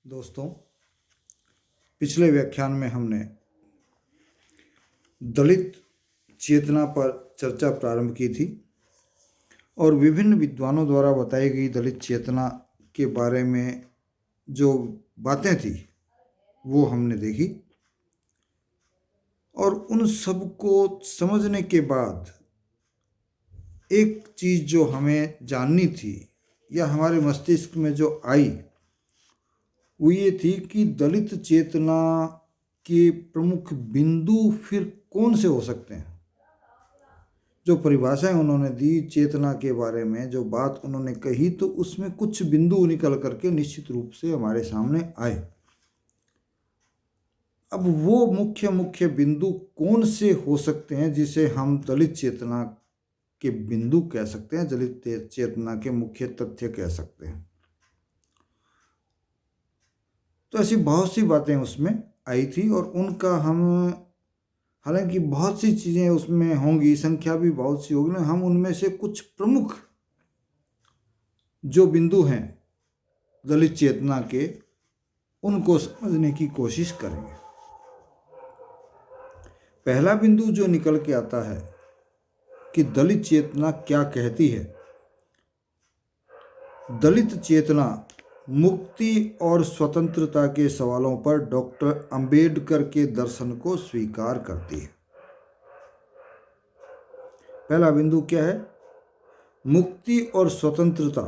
दोस्तों, पिछले व्याख्यान में हमने दलित चेतना पर चर्चा प्रारंभ की थी और विभिन्न विद्वानों द्वारा बताई गई दलित चेतना के बारे में जो बातें थी वो हमने देखी और उन सब को समझने के बाद एक चीज़ जो हमें जाननी थी या हमारे मस्तिष्क में जो आई वो ये थी कि दलित चेतना के प्रमुख बिंदु फिर कौन से हो सकते हैं। जो परिभाषाएं उन्होंने दी चेतना के बारे में, जो बात उन्होंने कही, तो उसमें कुछ बिंदु निकल करके निश्चित रूप से हमारे सामने आए। अब वो मुख्य मुख्य बिंदु कौन से हो सकते हैं जिसे हम दलित चेतना के बिंदु कह सकते हैं, दलित चेतना के मुख्य तथ्य कह सकते हैं। तो ऐसी बहुत सी बातें उसमें आई थी और उनका हम, हालांकि बहुत सी चीज़ें उसमें होंगी, संख्या भी बहुत सी होगी, हम उनमें से कुछ प्रमुख जो बिंदु हैं दलित चेतना के, उनको समझने की कोशिश करेंगे। पहला बिंदु जो निकल के आता है कि दलित चेतना क्या कहती है। दलित चेतना मुक्ति और स्वतंत्रता के सवालों पर डॉक्टर अंबेडकर के दर्शन को स्वीकार करती है। पहला बिंदु क्या है? मुक्ति और स्वतंत्रता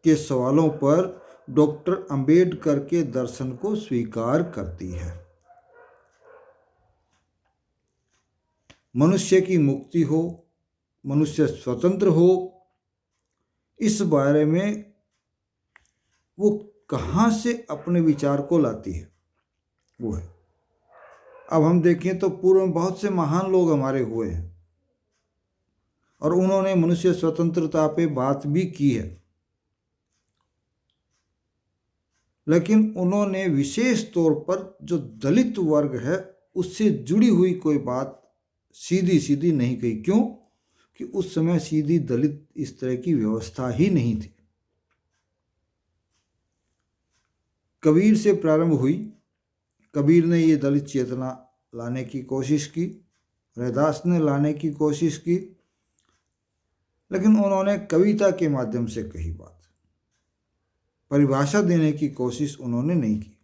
के सवालों पर डॉक्टर अंबेडकर के दर्शन को स्वीकार करती है। मनुष्य की मुक्ति हो, मनुष्य स्वतंत्र हो, इस बारे में वो कहाँ से अपने विचार को लाती है वो है। अब हम देखें तो पूर्व में बहुत से महान लोग हमारे हुए हैं और उन्होंने मनुष्य स्वतंत्रता पे बात भी की है, लेकिन उन्होंने विशेष तौर पर जो दलित वर्ग है उससे जुड़ी हुई कोई बात सीधी सीधी नहीं कही। क्यों? कि उस समय सीधी दलित इस तरह की व्यवस्था ही नहीं थी। कबीर से प्रारंभ हुई। कबीर ने ये दलित चेतना लाने की कोशिश की, रैदास ने लाने की कोशिश की, लेकिन उन्होंने कविता के माध्यम से कही बात, परिभाषा देने की कोशिश उन्होंने नहीं की,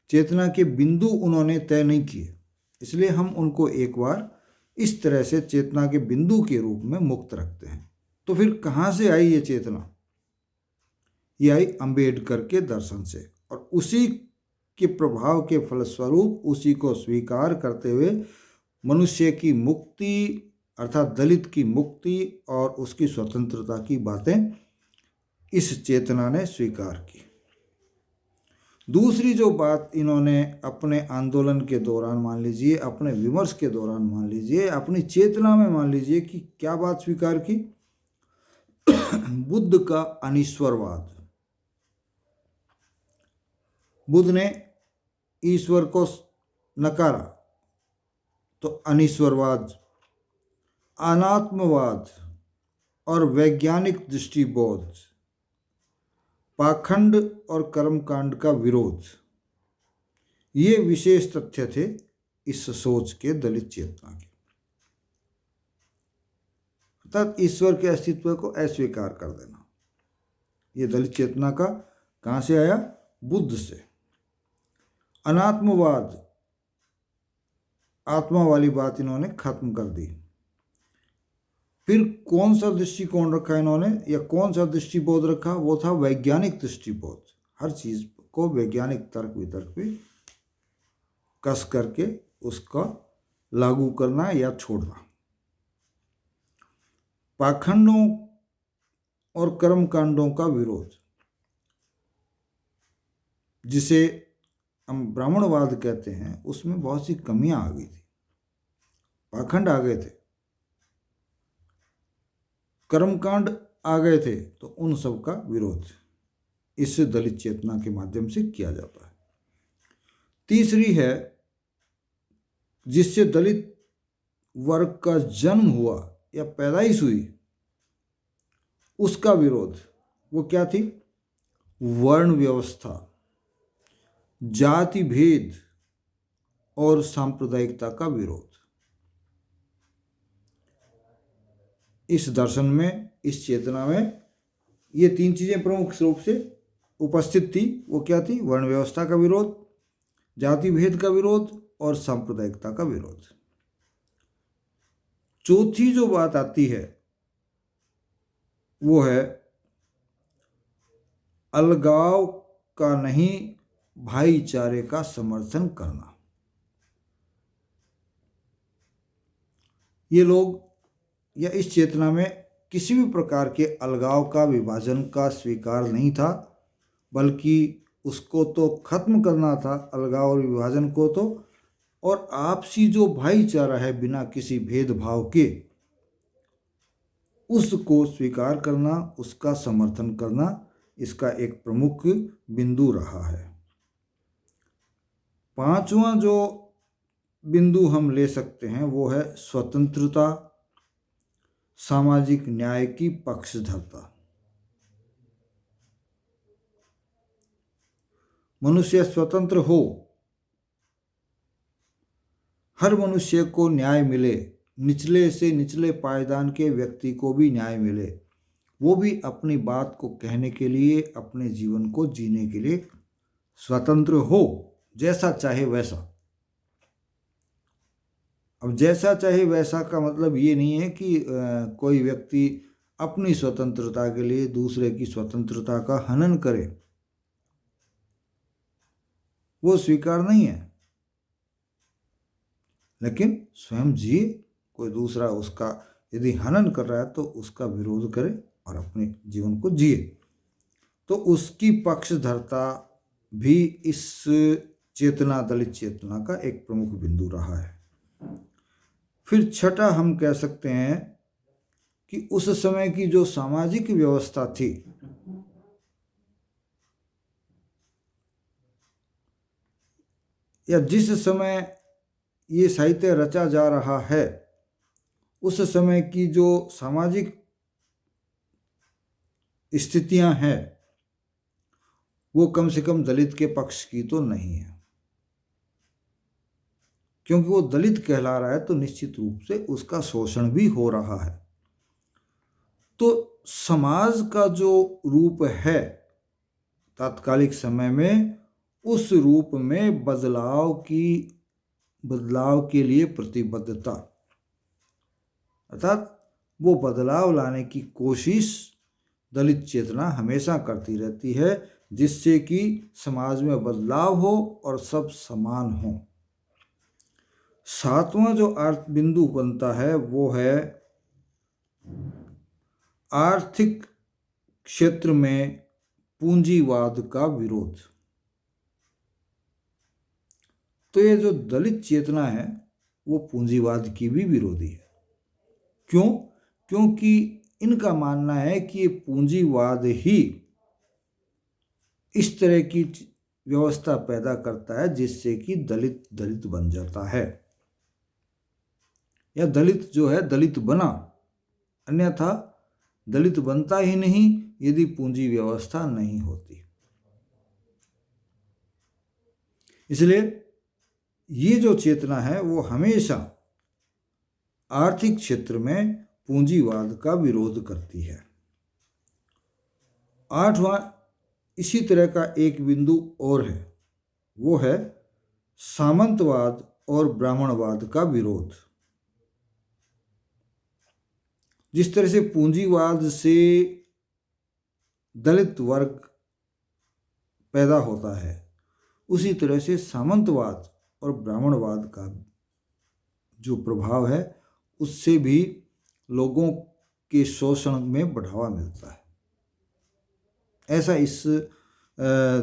चेतना के बिंदु उन्होंने तय नहीं किए। इसलिए हम उनको एक बार इस तरह से चेतना के बिंदु के रूप में मुक्त रखते हैं। तो फिर कहाँ से आई ये चेतना? ये आई अंबेडकर के दर्शन से और उसी के प्रभाव के फलस्वरूप उसी को स्वीकार करते हुए मनुष्य की मुक्ति अर्थात दलित की मुक्ति और उसकी स्वतंत्रता की बातें इस चेतना ने स्वीकार की। दूसरी जो बात इन्होंने अपने आंदोलन के दौरान, मान लीजिए अपने विमर्श के दौरान, मान लीजिए अपनी चेतना में, मान लीजिए कि क्या बात स्वीकार की? बुद्ध का अनीश्वरवाद। बुद्ध ने ईश्वर को नकारा तो अनीश्वरवाद, अनात्मवाद और वैज्ञानिक दृष्टिबोध, पाखंड और कर्मकांड का विरोध, ये विशेष तथ्य थे इस सोच के दलित चेतना के। अर्थात ईश्वर के अस्तित्व को अस्वीकार कर देना। ये दलित चेतना का कहाँ से आया? बुद्ध से। अनात्मवाद, आत्मा वाली बात इन्होंने खत्म कर दी। फिर कौन सा दृष्टिकोण रखा इन्होंने या कौन सा दृष्टिबोध रखा? वो था वैज्ञानिक दृष्टिबोध। हर चीज को वैज्ञानिक तर्क वितर्क पे कस करके उसका लागू करना या छोड़ना। पाखंडों और कर्मकांडों का विरोध, जिसे हम ब्राह्मणवाद कहते हैं, उसमें बहुत सी कमियां आ गई थी, पाखंड आ गए थे, कर्मकांड आ गए थे, तो उन सब का विरोध इस दलित चेतना के माध्यम से किया जाता है। तीसरी है, जिससे दलित वर्ग का जन्म हुआ या पैदाइश हुई, उसका विरोध। वो क्या थी? वर्ण व्यवस्था, जाति भेद और सांप्रदायिकता का विरोध। इस दर्शन में, इस चेतना में ये तीन चीजें प्रमुख रूप से उपस्थित थी। वो क्या थी? वर्ण व्यवस्था का विरोध, जाति भेद का विरोध और सांप्रदायिकता का विरोध। चौथी जो बात आती है वो है अलगाव का नहीं, भाईचारे का समर्थन करना। ये लोग या इस चेतना में किसी भी प्रकार के अलगाव का, विभाजन का स्वीकार नहीं था, बल्कि उसको तो खत्म करना था, अलगाव और विभाजन को तो, और आपसी जो भाईचारा है बिना किसी भेदभाव के, उसको स्वीकार करना, उसका समर्थन करना, इसका एक प्रमुख बिंदु रहा है। पांचवा जो बिंदु हम ले सकते हैं वो है स्वतंत्रता, सामाजिक न्याय की पक्षधरता। मनुष्य स्वतंत्र हो, हर मनुष्य को न्याय मिले, निचले से निचले पायदान के व्यक्ति को भी न्याय मिले, वो भी अपनी बात को कहने के लिए, अपने जीवन को जीने के लिए स्वतंत्र हो, जैसा चाहे वैसा। अब जैसा चाहे वैसा का मतलब ये नहीं है कि कोई व्यक्ति अपनी स्वतंत्रता के लिए दूसरे की स्वतंत्रता का हनन करे, वो स्वीकार नहीं है। लेकिन स्वयं जिए, कोई दूसरा उसका यदि हनन कर रहा है तो उसका विरोध करे और अपने जीवन को जिए। तो उसकी पक्षधरता भी इस चेतना, दलित चेतना का एक प्रमुख बिंदु रहा है। फिर छठा हम कह सकते हैं कि उस समय की जो सामाजिक व्यवस्था थी, या जिस समय ये साहित्य रचा जा रहा है, उस समय की जो सामाजिक स्थितियां हैं वो कम से कम दलित के पक्ष की तो नहीं है। क्योंकि वो दलित कहला रहा है तो निश्चित रूप से उसका शोषण भी हो रहा है। तो समाज का जो रूप है तात्कालिक समय में, उस रूप में बदलाव के लिए प्रतिबद्धता, अर्थात वो बदलाव लाने की कोशिश दलित चेतना हमेशा करती रहती है, जिससे कि समाज में बदलाव हो और सब समान हो। सातवां जो बिंदु बनता है वो है आर्थिक क्षेत्र में पूंजीवाद का विरोध। तो ये जो दलित चेतना है वो पूंजीवाद की भी विरोधी है। क्यों? क्योंकि इनका मानना है कि ये पूंजीवाद ही इस तरह की व्यवस्था पैदा करता है जिससे कि दलित बन जाता है, या दलित जो है दलित बना, अन्यथा दलित बनता ही नहीं यदि पूंजी व्यवस्था नहीं होती। इसलिए ये जो चेतना है वो हमेशा आर्थिक क्षेत्र में पूंजीवाद का विरोध करती है। आठवां इसी तरह का एक बिंदु और है, वो है सामंतवाद और ब्राह्मणवाद का विरोध। जिस तरह से पूंजीवाद से दलित वर्ग पैदा होता है, उसी तरह से सामंतवाद और ब्राह्मणवाद का जो प्रभाव है उससे भी लोगों के शोषण में बढ़ावा मिलता है। ऐसा इस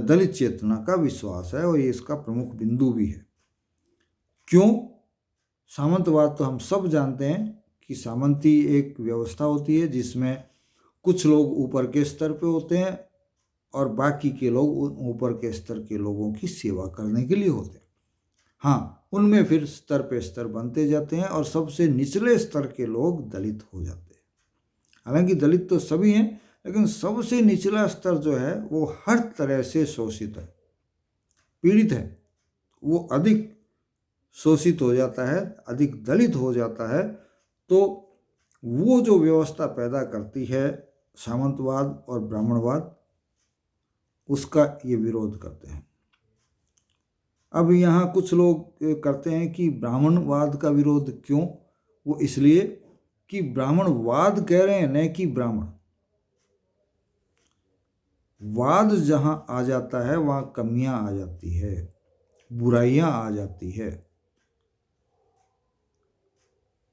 दलित चेतना का विश्वास है और ये इसका प्रमुख बिंदु भी है। क्यों? सामंतवाद तो हम सब जानते हैं कि सामंती एक व्यवस्था होती है जिसमें कुछ लोग ऊपर के स्तर पे होते हैं और बाकी के लोग ऊपर के स्तर के लोगों की सेवा करने के लिए होते हैं। हाँ, उनमें फिर स्तर पे स्तर बनते जाते हैं और सबसे निचले स्तर के लोग दलित हो जाते हैं। हालांकि दलित तो सभी हैं, लेकिन सबसे निचला स्तर जो है वो हर तरह से शोषित है, पीड़ित है, वो अधिक शोषित हो जाता है, अधिक दलित हो जाता है। तो वो जो व्यवस्था पैदा करती है सामंतवाद और ब्राह्मणवाद, उसका ये विरोध करते हैं। अब यहाँ कुछ लोग करते हैं कि ब्राह्मणवाद का विरोध क्यों? वो इसलिए कि ब्राह्मणवाद कह रहे हैं, न कि ब्राह्मण। वाद जहाँ आ जाता है वहाँ कमियाँ आ जाती है, बुराइयाँ आ जाती है।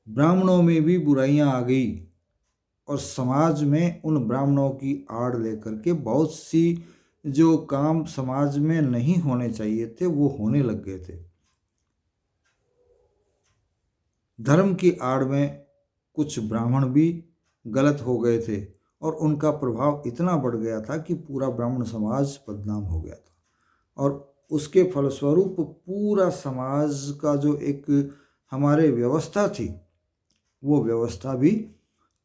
ब्राह्मणों में भी बुराइयाँ आ गई और समाज में उन ब्राह्मणों की आड़ लेकर के बहुत सी जो काम समाज में नहीं होने चाहिए थे वो होने लग गए थे। धर्म की आड़ में कुछ ब्राह्मण भी गलत हो गए थे और उनका प्रभाव इतना बढ़ गया था कि पूरा ब्राह्मण समाज बदनाम हो गया था। और उसके फलस्वरूप पूरा समाज का जो एक हमारे व्यवस्था थी वो व्यवस्था भी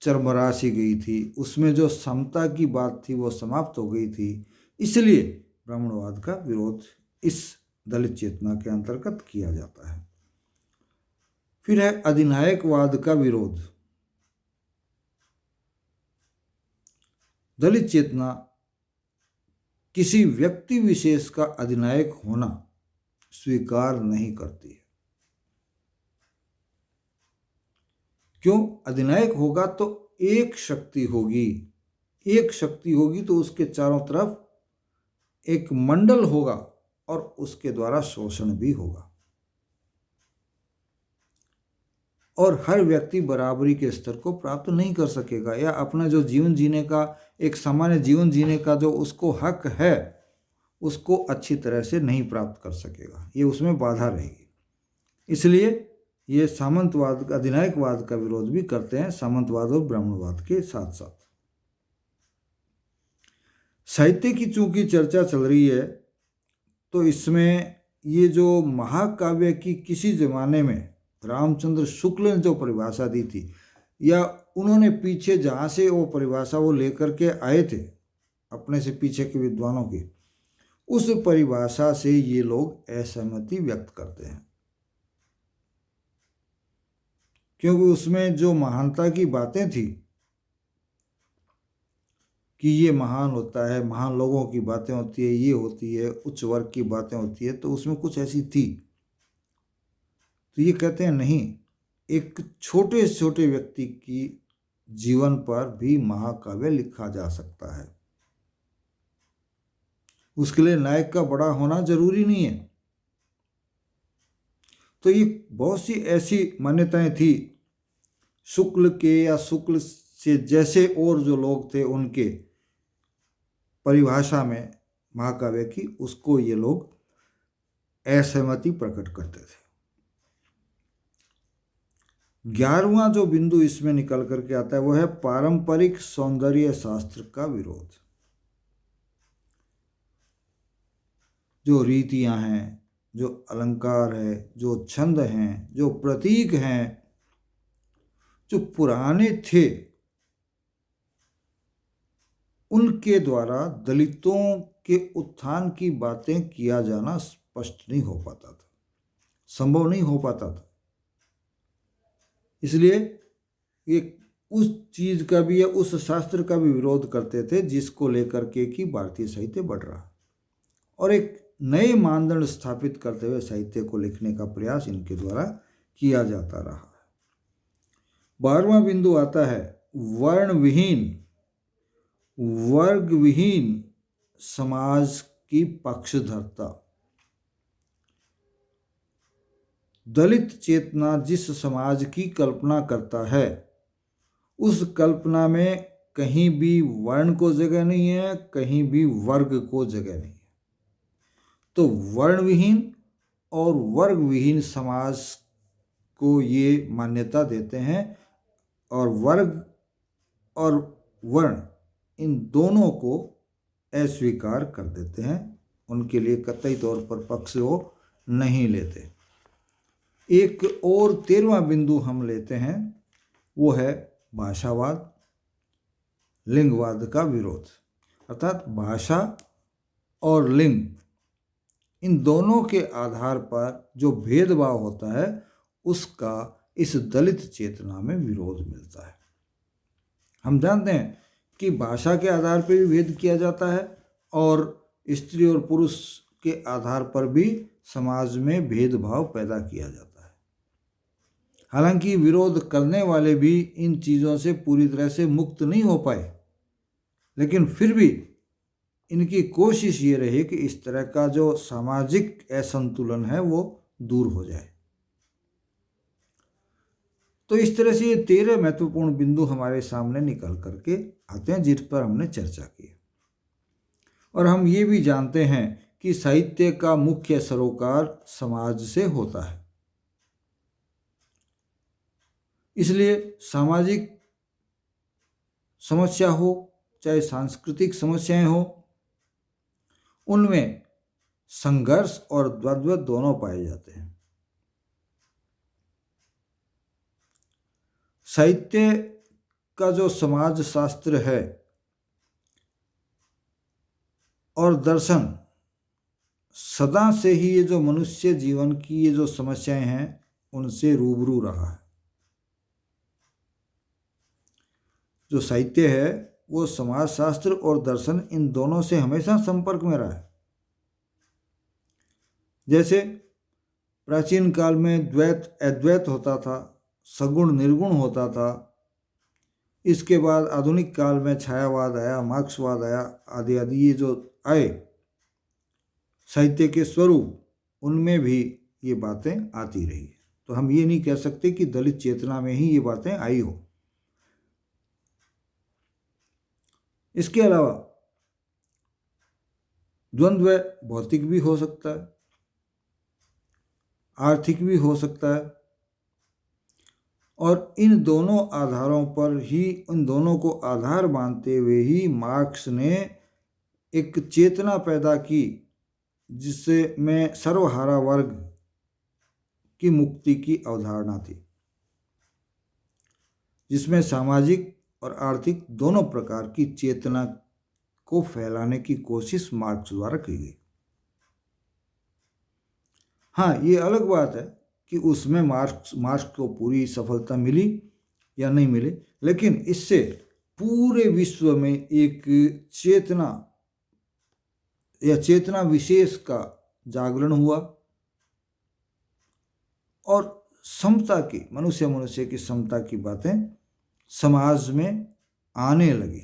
चरमरा सी गई थी, उसमें जो समता की बात थी वो समाप्त हो गई थी। इसलिए ब्राह्मणवाद का विरोध इस दलित चेतना के अंतर्गत किया जाता है। फिर है अधिनायकवाद का विरोध। दलित चेतना किसी व्यक्ति विशेष का अधिनायक होना स्वीकार नहीं करती है। क्यों? अधिनायक होगा तो एक शक्ति होगी, एक शक्ति होगी तो उसके चारों तरफ एक मंडल होगा और उसके द्वारा शोषण भी होगा और हर व्यक्ति बराबरी के स्तर को प्राप्त नहीं कर सकेगा, या अपना जो जीवन जीने का एक सामान्य जीवन जीने का जो उसको हक है उसको अच्छी तरह से नहीं प्राप्त कर सकेगा, ये उसमें बाधा रहेगी। इसलिए ये सामंतवाद अधिनायकवाद का विरोध भी करते हैं, सामंतवाद और ब्राह्मणवाद के साथ साथ। साहित्य की चूंकि चर्चा चल रही है तो इसमें ये जो महाकाव्य की किसी जमाने में रामचंद्र शुक्ल ने जो परिभाषा दी थी, या उन्होंने पीछे जहाँ से वो परिभाषा वो लेकर के आए थे अपने से पीछे के विद्वानों की, उस परिभाषा से ये लोग असहमति व्यक्त करते हैं, क्योंकि उसमें जो महानता की बातें थी कि ये महान होता है, महान लोगों की बातें होती है, ये होती है, उच्च वर्ग की बातें होती है, तो उसमें कुछ ऐसी थी। तो ये कहते हैं नहीं, एक छोटे से छोटे व्यक्ति की जीवन पर भी महाकाव्य लिखा जा सकता है, उसके लिए नायक का बड़ा होना जरूरी नहीं है। तो ये बहुत सी ऐसी मान्यताएं थी शुक्ल के या शुक्ल से जैसे और जो लोग थे उनके परिभाषा में महाकाव्य की, उसको ये लोग असहमति प्रकट करते थे। 11वां जो बिंदु इसमें निकल करके आता है वो है पारंपरिक सौंदर्य शास्त्र का विरोध। जो रीतियां हैं, जो अलंकार है, जो छंद हैं, जो प्रतीक हैं, जो पुराने थे, उनके द्वारा दलितों के उत्थान की बातें किया जाना स्पष्ट नहीं हो पाता था, संभव नहीं हो पाता था। इसलिए ये उस चीज का भी या उस शास्त्र का भी विरोध करते थे जिसको लेकर के कि भारतीय साहित्य बढ़ रहा, और एक नए मानदंड स्थापित करते हुए साहित्य को लिखने का प्रयास इनके द्वारा किया जाता रहा है। 12वां बिंदु आता है वर्ण विहीन, वर्ग विहीन समाज की पक्षधरता। दलित चेतना जिस समाज की कल्पना करता है उस कल्पना में कहीं भी वर्ण को जगह नहीं है, कहीं भी वर्ग को जगह नहीं है। तो वर्ण विहीन और वर्ग विहीन समाज को ये मान्यता देते हैं, और वर्ग और वर्ण इन दोनों को अस्वीकार कर देते हैं, उनके लिए कतई तौर पर पक्ष वो नहीं लेते। एक और 13वां बिंदु हम लेते हैं वो है भाषावाद। लिंगवाद का विरोध, अर्थात भाषा और लिंग इन दोनों के आधार पर जो भेदभाव होता है उसका इस दलित चेतना में विरोध मिलता है। हम जानते हैं कि भाषा के आधार पर भी भेद किया जाता है और स्त्री और पुरुष के आधार पर भी समाज में भेदभाव पैदा किया जाता है। हालांकि विरोध करने वाले भी इन चीज़ों से पूरी तरह से मुक्त नहीं हो पाए, लेकिन फिर भी इनकी कोशिश ये रही कि इस तरह का जो सामाजिक असंतुलन है वो दूर हो जाए। तो इस तरह से ये 13 महत्वपूर्ण बिंदु हमारे सामने निकल करके आते हैं जिस पर हमने चर्चा की। और हम ये भी जानते हैं कि साहित्य का मुख्य सरोकार समाज से होता है, इसलिए सामाजिक समस्या हो चाहे सांस्कृतिक समस्याएं हो, उनमें संघर्ष और द्वंद्व दोनों पाए जाते हैं। साहित्य का जो समाज शास्त्र है और दर्शन सदा से ही ये जो मनुष्य जीवन की ये जो समस्याएं हैं उनसे रूबरू रहा है। जो साहित्य है वो समाजशास्त्र और दर्शन इन दोनों से हमेशा संपर्क में रहा है। जैसे प्राचीन काल में द्वैत अद्वैत होता था, सगुण निर्गुण होता था। इसके बाद आधुनिक काल में छायावाद आया, मार्क्सवाद आया, आदि आदि ये जो आए साहित्य के स्वरूप, उनमें भी ये बातें आती रही। तो हम ये नहीं कह सकते कि दलित चेतना में ही ये बातें आई हो। इसके अलावा द्वंद्व भौतिक भी हो सकता है, आर्थिक भी हो सकता है, और इन दोनों आधारों पर ही, इन दोनों को आधार मानते हुए ही मार्क्स ने एक चेतना पैदा की जिससे में सर्वहारा वर्ग की मुक्ति की अवधारणा थी, जिसमें सामाजिक और आर्थिक दोनों प्रकार की चेतना को फैलाने की कोशिश मार्क्स द्वारा की गई। हाँ, ये अलग बात है कि उसमें मार्क्स को पूरी सफलता मिली या नहीं मिली, लेकिन इससे पूरे विश्व में एक चेतना या चेतना विशेष का जागरण हुआ और समता की, मनुष्य की समता की बातें समाज में आने लगी।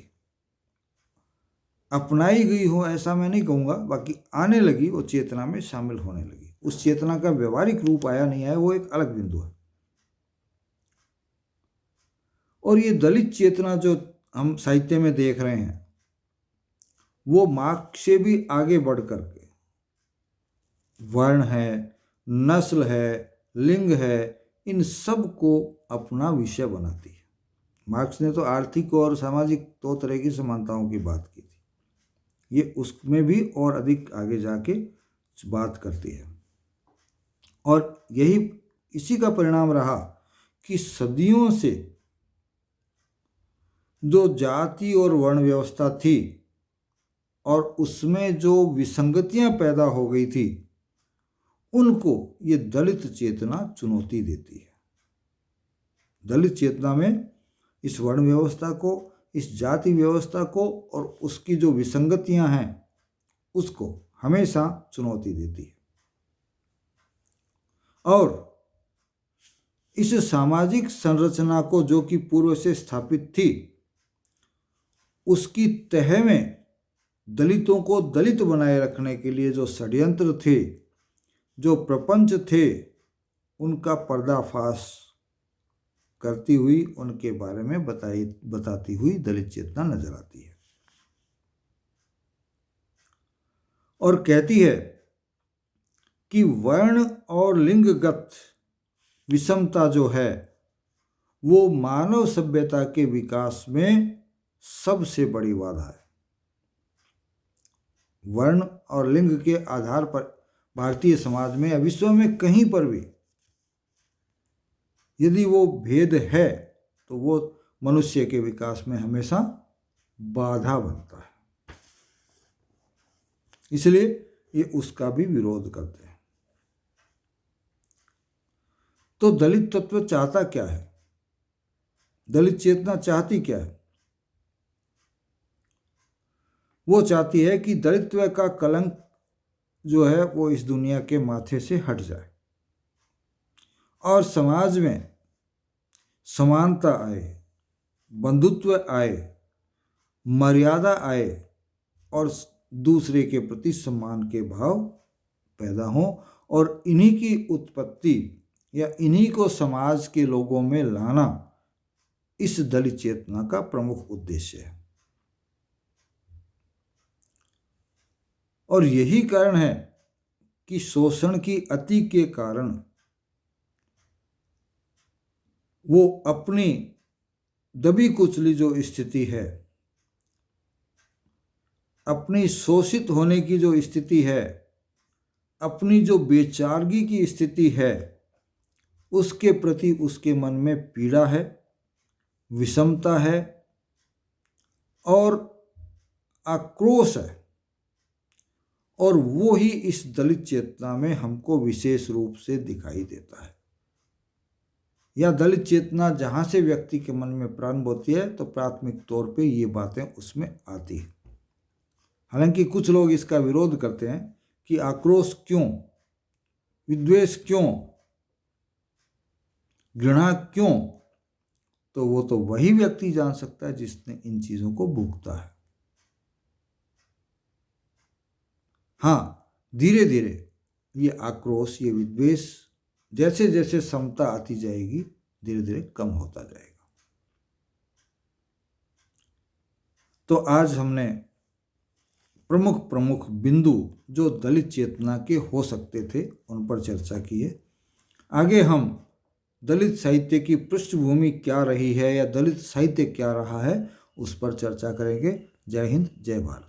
अपनाई गई हो ऐसा मैं नहीं कहूँगा, बाकी आने लगी, वो चेतना में शामिल होने लगी। उस चेतना का व्यवहारिक रूप आया नहीं आया वो एक अलग बिंदु है। और ये दलित चेतना जो हम साहित्य में देख रहे हैं वो मार्क्स से भी आगे बढ़ करके वर्ण है, नस्ल है, लिंग है, इन सब को अपना विषय बनाती है। मार्क्स ने तो आर्थिक और सामाजिक दो तरह की समानताओं की बात की थी, ये उसमें भी और अधिक आगे जाके बात करती है। और यही इसी का परिणाम रहा कि सदियों से जो जाति और वर्ण व्यवस्था थी और उसमें जो विसंगतियां पैदा हो गई थी, उनको ये दलित चेतना चुनौती देती है। दलित चेतना में इस वर्ण व्यवस्था को, इस जाति व्यवस्था को और उसकी जो विसंगतियां हैं उसको हमेशा चुनौती देती है। और इस सामाजिक संरचना को जो कि पूर्व से स्थापित थी, उसकी तह में दलितों को दलित बनाए रखने के लिए जो षड्यंत्र थे, जो प्रपंच थे, उनका पर्दाफाश करती हुई, उनके बारे में बताती हुई दलित चेतना नजर आती है और कहती है कि वर्ण और लिंगगत विषमता जो है वो मानव सभ्यता के विकास में सबसे बड़ी बाधा है। वर्ण और लिंग के आधार पर भारतीय समाज में या विश्व में कहीं पर भी यदि वो भेद है तो वो मनुष्य के विकास में हमेशा बाधा बनता है, इसलिए ये उसका भी विरोध करते हैं। तो दलित तत्व चाहता क्या है? दलित चेतना चाहती क्या है? वो चाहती है कि दलित्व का कलंक जो है वो इस दुनिया के माथे से हट जाए और समाज में समानता आए, बंधुत्व आए, मर्यादा आए और दूसरे के प्रति सम्मान के भाव पैदा हों, और इन्हीं की उत्पत्ति या इन्हीं को समाज के लोगों में लाना इस दलित चेतना का प्रमुख उद्देश्य है। और यही कारण है कि शोषण की अति के कारण वो अपनी दबी कुचली जो स्थिति है, अपनी शोषित होने की जो स्थिति है, अपनी जो बेचारगी की स्थिति है, उसके प्रति उसके मन में पीड़ा है, विषमता है और आक्रोश है। और वो ही इस दलित चेतना में हमको विशेष रूप से दिखाई देता है। या दलित चेतना जहाँ से व्यक्ति के मन में प्रारंभ होती है तो प्राथमिक तौर पे ये बातें उसमें आती हैं। हालांकि कुछ लोग इसका विरोध करते हैं कि आक्रोश क्यों, विद्वेष क्यों, घृणा क्यों, तो वो तो वही व्यक्ति जान सकता है जिसने इन चीज़ों को भुगता है। हाँ, धीरे धीरे ये आक्रोश, ये विद्वेष जैसे जैसे समता आती जाएगी धीरे धीरे कम होता जाएगा। तो आज हमने प्रमुख बिंदु जो दलित चेतना के हो सकते थे उन पर चर्चा की है। आगे हम दलित साहित्य की पृष्ठभूमि क्या रही है या दलित साहित्य क्या रहा है उस पर चर्चा करेंगे। जय हिंद, जय भारत।